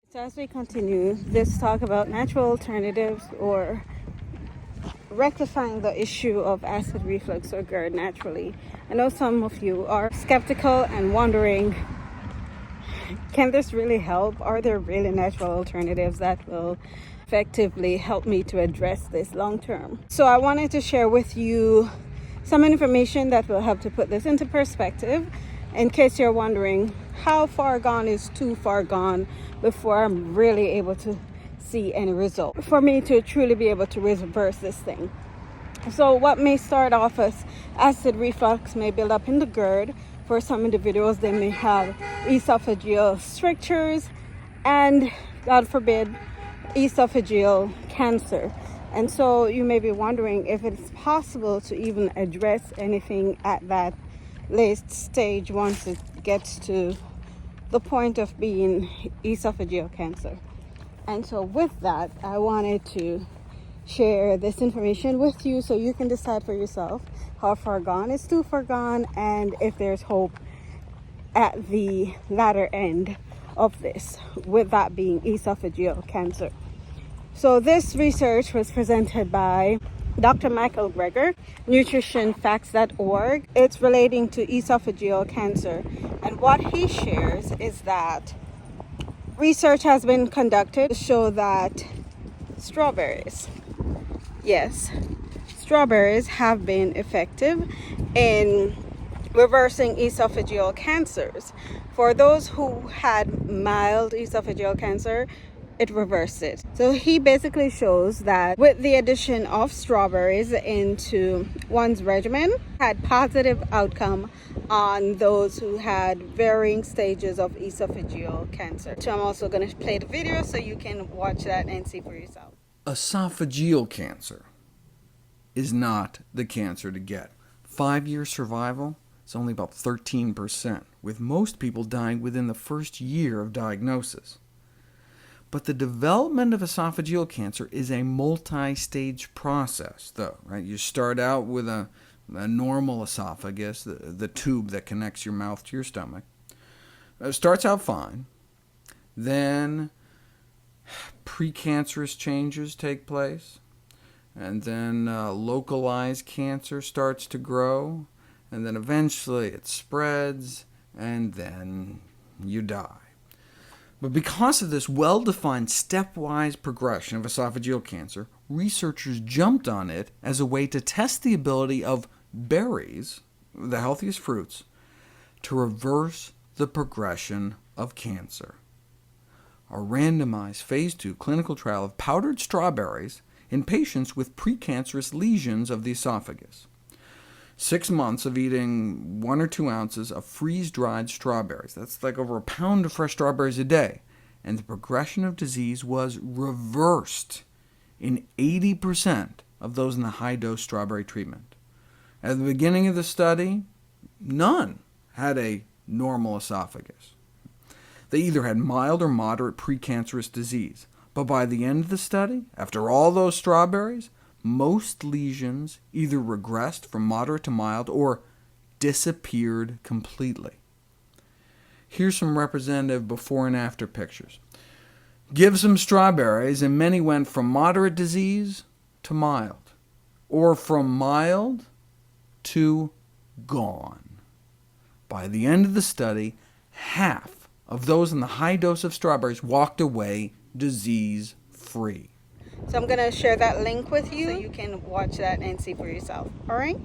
So as we continue this talk about natural alternatives or rectifying the issue of acid reflux or GERD naturally, I know some of you are skeptical and wondering, can this really help? Are there really natural alternatives that will effectively help me to address this long term? So I wanted to share with you some information that will help to put this into perspective, in case you're wondering how far gone is too far gone before I'm really able to see any result, for me to truly be able to reverse this thing. So what may start off as acid reflux may build up in the GERD. For some individuals, they may have esophageal strictures and, God forbid, esophageal cancer. And so you may be wondering if it's possible to even address anything at that late stage once it gets to the point of being esophageal cancer. And so with that, I wanted to share this information with you so you can decide for yourself how far gone is too far gone, and if there's hope at the latter end of this, with that being esophageal cancer. So this research was presented by Dr. Michael Greger, nutritionfacts.org. It's relating to esophageal cancer. And what he shares is that research has been conducted to show that strawberries, yes, strawberries have been effective in reversing esophageal cancers. For those who had mild esophageal cancer, it reversed it. So he basically shows that with the addition of strawberries into one's regimen, had positive outcome on those who had varying stages of esophageal cancer. So I'm also going to play the video so you can watch that and see for yourself. Esophageal cancer is not the cancer to get. 5-year survival is only about 13%, with most people dying within the first year of diagnosis. But the development of esophageal cancer is a multi-stage process, though. Right? You start out with a normal esophagus, the tube that connects your mouth to your stomach. It starts out fine. Then precancerous changes take place, and then localized cancer starts to grow, and then eventually it spreads, and then you die. But because of this well-defined stepwise progression of esophageal cancer, researchers jumped on it as a way to test the ability of berries, the healthiest fruits, to reverse the progression of cancer. A randomized phase 2 clinical trial of powdered strawberries in patients with precancerous lesions of the esophagus. 6 months of eating 1 or 2 ounces of freeze-dried strawberries. That's like over a pound of fresh strawberries a day. And the progression of disease was reversed in 80% of those in the high-dose strawberry treatment. At the beginning of the study, none had a normal esophagus. They either had mild or moderate precancerous disease. But by the end of the study, after all those strawberries, most lesions either regressed from moderate to mild or disappeared completely. Here's some representative before and after pictures. Give some strawberries, and many went from moderate disease to mild, or from mild to gone. By the end of the study, half of those in the high dose of strawberries walked away disease-free. So I'm going to share that link with you so you can watch that and see for yourself. All right?